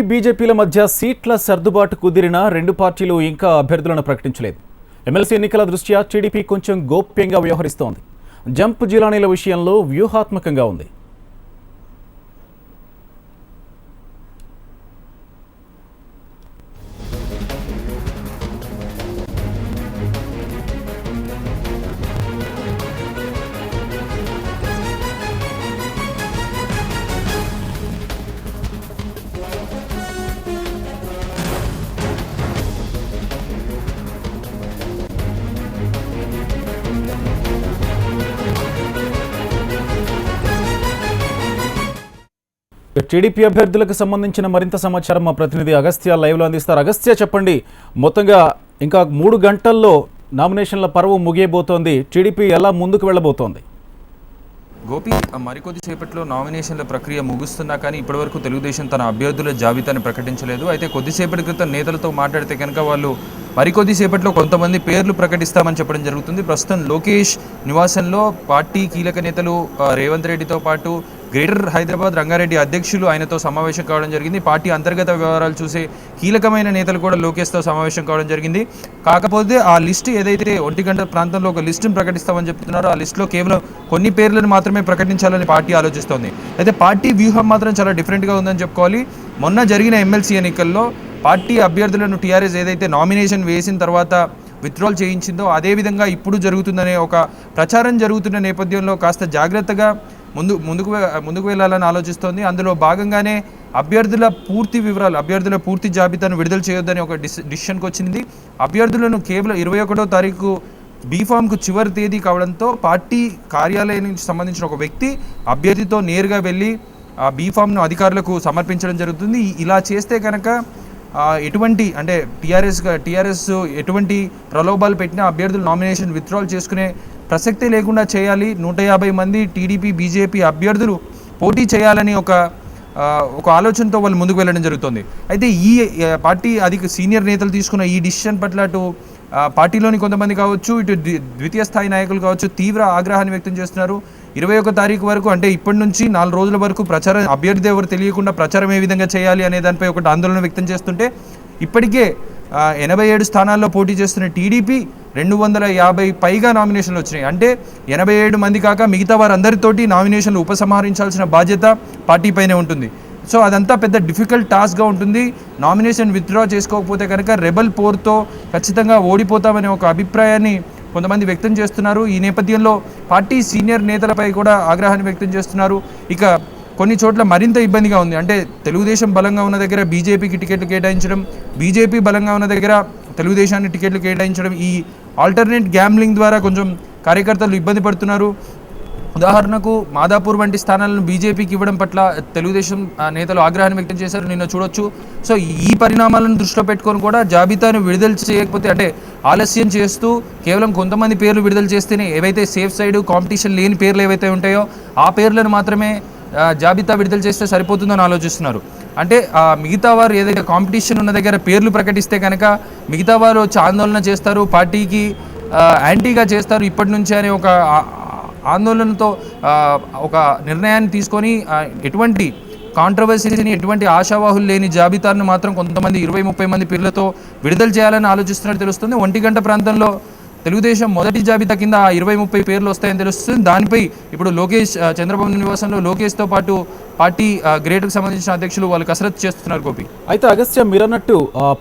బీజేపీల మధ్య సీట్ల సర్దుబాటు కుదిరిన రెండు పార్టీలు ఇంకా అభ్యర్థులను ప్రకటించలేదు. ఎమ్మెల్సీ ఎన్నికల దృష్ట్యా టీడీపీ కొంచెం గోప్యంగా వ్యవహరిస్తోంది. జంప్ జిలానీల విషయంలో వ్యూహాత్మకంగా ఉంది. టీడీపీ అభ్యర్థులకు సంబంధించిన మరింత సమాచారం మా ప్రతినిధి అగస్త్య లైవ్లో అందిస్తారు. అగస్త్య, చెప్పండి, మొత్తంగా ఇంకా 3 గంటల్లో నామినేషన్ల పర్వం ముగియబోతోంది. టీడీపీ ఎలా ముందుకు వెళ్ళబోతోంది? గోపి, మరికొద్ది సేపట్లో నామినేషన్ల ప్రక్రియ ముగుస్తున్నా కానీ ఇప్పటివరకు తెలుగుదేశం తన అభ్యర్థుల జాబితాను ప్రకటించలేదు. అయితే కొద్దిసేపటి క్రితం నేతలతో మాట్లాడితే కనుక వాళ్ళు మరికొద్దిసేపట్లో కొంతమంది పేర్లు ప్రకటిస్తామని చెప్పడం జరుగుతుంది. ప్రస్తుతం లోకేష్ నివాసంలో పార్టీ కీలక నేతలు రేవంత్ రెడ్డితో పాటు గ్రేటర్ హైదరాబాద్ రంగారెడ్డి అధ్యక్షులు ఆయనతో సమావేశం కావడం జరిగింది. పార్టీ అంతర్గత వ్యవహారాలు చూసే కీలకమైన నేతలు కూడా లోకేష్తో సమావేశం కావడం జరిగింది. కాకపోతే ఆ లిస్టు ఏదైతే 1 గంట ప్రాంతంలో ఒక లిస్టును ప్రకటిస్తామని చెప్తున్నారో ఆ లిస్టులో కేవలం కొన్ని పేర్లను మాత్రమే ప్రకటించాలని పార్టీ ఆలోచిస్తోంది. అయితే పార్టీ వ్యూహం మాత్రం చాలా డిఫరెంట్గా ఉందని చెప్పుకోవాలి. మొన్న జరిగిన ఎమ్మెల్సీ ఎన్నికల్లో పార్టీ అభ్యర్థులను టీఆర్ఎస్ ఏదైతే నామినేషన్ వేసిన తర్వాత విత్డ్రాల్ చేయించిందో అదేవిధంగా ఇప్పుడు జరుగుతుందనే ఒక ప్రచారం జరుగుతున్న నేపథ్యంలో కాస్త జాగ్రత్తగా ముందుకు వెళ్ళాలని ఆలోచిస్తోంది. అందులో భాగంగానే అభ్యర్థుల పూర్తి వివరాలు, అభ్యర్థుల పూర్తి జాబితాను విడుదల చేయొద్దని ఒక డిసిషన్కి వచ్చింది. అభ్యర్థులను కేవలం 21వ తారీఖు బీఫామ్కు చివరి తేదీ కావడంతో పార్టీ కార్యాలయానికి సంబంధించిన ఒక వ్యక్తి అభ్యర్థితో నేరుగా వెళ్ళి ఆ బీఫామ్ను అధికారులకు సమర్పించడం జరుగుతుంది. ఇలా చేస్తే కనుక ఎటువంటి అంటే టీఆర్ఎస్ ఎటువంటి ప్రలోభాలు పెట్టినా అభ్యర్థులు నామినేషన్ విత్డ్రాల్ చేసుకునే ప్రసక్తే లేకుండా చేయాలి. 150 మంది టీడీపీ బీజేపీ అభ్యర్థులు పోటీ చేయాలని ఒక ఆలోచనతో వాళ్ళు ముందుకు వెళ్ళడం జరుగుతుంది. అయితే ఈ పార్టీ సీనియర్ నేతలు తీసుకున్న ఈ డిసిషన్ పట్ల అటు పార్టీలోని కొంతమంది కావచ్చు, ఇటు ద్వితీయ స్థాయి నాయకులు కావచ్చు తీవ్ర ఆగ్రహాన్ని వ్యక్తం చేస్తున్నారు. 21వ తారీఖు వరకు అంటే ఇప్పటి నుంచి 4 రోజుల వరకు ప్రచారం, అభ్యర్థి ఎవరు తెలియకుండా ప్రచారం ఏ విధంగా చేయాలి అనే దానిపై ఒకటి ఆందోళన వ్యక్తం చేస్తుంటే ఇప్పటికే 87 స్థానాల్లో పోటీ చేస్తున్న టీడీపీ 250 పైగా నామినేషన్లు వచ్చినాయి. అంటే 87 మంది కాక మిగతా వారందరితోటి నామినేషన్లు ఉపసంహరించాల్సిన బాధ్యత పార్టీపైనే ఉంటుంది. సో అదంతా పెద్ద డిఫికల్ట్ టాస్క్గా ఉంటుంది. నామినేషన్ విత్డ్రా చేసుకోకపోతే కనుక రెబల్ పోర్తో ఖచ్చితంగా ఓడిపోతామనే ఒక అభిప్రాయాన్ని కొంతమంది వ్యక్తం చేస్తున్నారు. ఈ నేపథ్యంలో పార్టీ సీనియర్ నేతలపై కూడా ఆగ్రహాన్ని వ్యక్తం చేస్తున్నారు. ఇక కొన్ని చోట్ల మరింత ఇబ్బందిగా ఉంది. అంటే తెలుగుదేశం బలంగా ఉన్న దగ్గర బీజేపీకి టికెట్లు కేటాయించడం, బీజేపీ బలంగా ఉన్న దగ్గర తెలుగుదేశాన్ని టికెట్లు కేటాయించడం, ఈ ఆల్టర్నేట్ గ్యాంబ్లింగ్ ద్వారా కొంచెం కార్యకర్తలు ఇబ్బంది పడుతున్నారు. ఉదాహరణకు మాదాపూర్ వంటి స్థానాలను బీజేపీకి ఇవ్వడం పట్ల తెలుగుదేశం నేతలు ఆగ్రహాన్ని వ్యక్తం చేశారు, నిన్న చూడొచ్చు. సో ఈ పరిణామాలను దృష్టిలో పెట్టుకొని కూడా జాబితాను విడుదల చేయకపోతే అంటే ఆలస్యం చేస్తూ కేవలం కొంతమంది పేర్లు విడుదల చేస్తేనే ఏవైతే సేఫ్ సైడ్ కాంపిటీషన్ లేని పేర్లు ఏవైతే ఉంటాయో ఆ పేర్లను మాత్రమే జాబితా విడుదల చేస్తే సరిపోతుందని ఆలోచిస్తున్నారు. అంటే మిగతా వారు ఏదైతే కాంపిటీషన్ ఉన్న దగ్గర పేర్లు ప్రకటిస్తే కనుక మిగతా వారు వచ్చి ఆందోళన చేస్తారు, పార్టీకి యాంటీగా చేస్తారు ఇప్పటి నుంచి అనే ఒక ఆందోళనతో ఒక నిర్ణయాన్ని తీసుకొని ఎటువంటి కాంట్రవర్సీని, ఎటువంటి ఆశావాహులు లేని జాబితాను మాత్రం కొంతమంది 20-30 మంది పేర్లతో విడుదల చేయాలని ఆలోచిస్తున్నట్టు తెలుస్తుంది. 1 గంట ప్రాంతంలో తెలుగుదేశం మొదటి జాబితా కింద 20-30 పేర్లు వస్తాయని తెలుస్తుంది. దానిపై ఇప్పుడు లోకేష్ చంద్రబాబు నివాసంలో లోకేష్తో పాటు పార్టీ గ్రేటర్కి సంబంధించిన అధ్యక్షులు వాళ్ళు కసరత్తు చేస్తున్నారు. గోపి, అయితే అగస్త్య, మీరన్నట్టు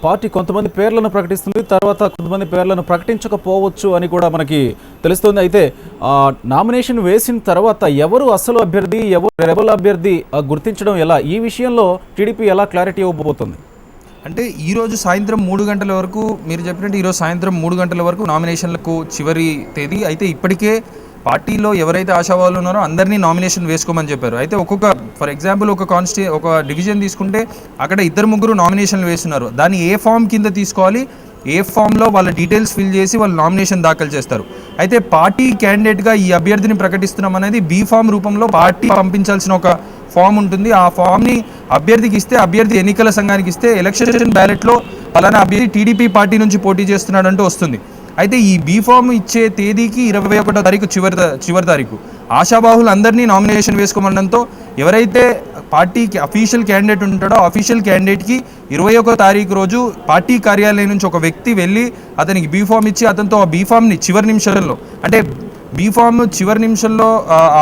పార్టీ కొంతమంది పేర్లను ప్రకటిస్తుంది, తర్వాత కొంతమంది పేర్లను ప్రకటించకపోవచ్చు అని కూడా మనకి తెలుస్తుంది. అయితే నామినేషన్ వేసిన తర్వాత ఎవరు అసలు అభ్యర్థి, ఎవరు రెబల్ అభ్యర్థి గుర్తించడం ఎలా? ఈ విషయంలో టీడీపీ ఎలా క్లారిటీ ఇవ్వబోతుంది? అంటే ఈరోజు సాయంత్రం 3 గంటల వరకు, మీరు చెప్పినట్టు ఈరోజు సాయంత్రం 3 గంటల వరకు నామినేషన్లకు చివరి తేదీ. అయితే ఇప్పటికే పార్టీలో ఎవరైతే ఆశావాళ్ళు ఉన్నారో అందరినీ నామినేషన్ వేసుకోమని చెప్పారు. అయితే ఫర్ ఎగ్జాంపుల్ ఒక డివిజన్ తీసుకుంటే అక్కడ 2-3 నామినేషన్లు వేస్తున్నారు. దాన్ని ఏ ఫామ్ కింద తీసుకోవాలి, ఏ ఫామ్లో వాళ్ళ డీటెయిల్స్ ఫిల్ చేసి వాళ్ళు నామినేషన్ దాఖలు చేస్తారు. అయితే పార్టీ క్యాండిడేట్గా ఈ అభ్యర్థిని ప్రకటిస్తున్నాం అనేది బీ ఫామ్ రూపంలో పార్టీ పంపించాల్సిన ఒక ఫామ్ ఉంటుంది. ఆ ఫామ్ని అభ్యర్థికి ఇస్తే, అభ్యర్థి ఎన్నికల సంఘానికి ఇస్తే ఎలక్షన్ బ్యాలెట్లో పలానా అభ్యర్థి టీడీపీ పార్టీ నుంచి పోటీ చేస్తున్నాడంటూ వస్తుంది. అయితే ఈ బీ ఫామ్ ఇచ్చే తేదీకి 21వ తారీఖు చివరి తారీఖు. ఆశాబాహులు అందరినీ నామినేషన్ వేసుకోమనడంతో ఎవరైతే పార్టీకి అఫీషియల్ క్యాండిడేట్ ఉంటాడో అఫీషియల్ క్యాండిడేట్కి 21వ తారీఖు రోజు పార్టీ కార్యాలయం నుంచి ఒక వ్యక్తి వెళ్ళి అతనికి బీఫామ్ ఇచ్చి అతనితో ఆ బీఫామ్ని చివరి నిమిషాలలో అంటే బీఫామ్ చివరి నిమిషంలో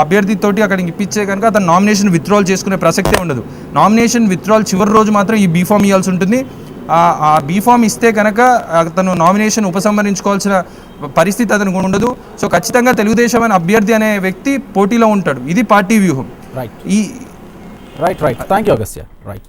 అభ్యర్థితోటి అక్కడికి ఇప్పించే కనుక అతను నామినేషన్ విత్డ్రాల్ చేసుకునే ప్రసక్తే ఉండదు. నామినేషన్ విత్డ్రాల్ చివరి రోజు మాత్రం ఈ బీఫామ్ ఇవ్వాల్సి ఉంటుంది. ఆ బీఫామ్ ఇస్తే కనుక అతను నామినేషన్ ఉపసంహరించుకోవాల్సిన పరిస్థితి అతనికి ఉండదు. సో ఖచ్చితంగా తెలుగుదేశం అనే అభ్యర్థి అనే వ్యక్తి పోటీలో ఉంటాడు. ఇది పార్టీ వ్యూహం. Right thank you Agastya. Right.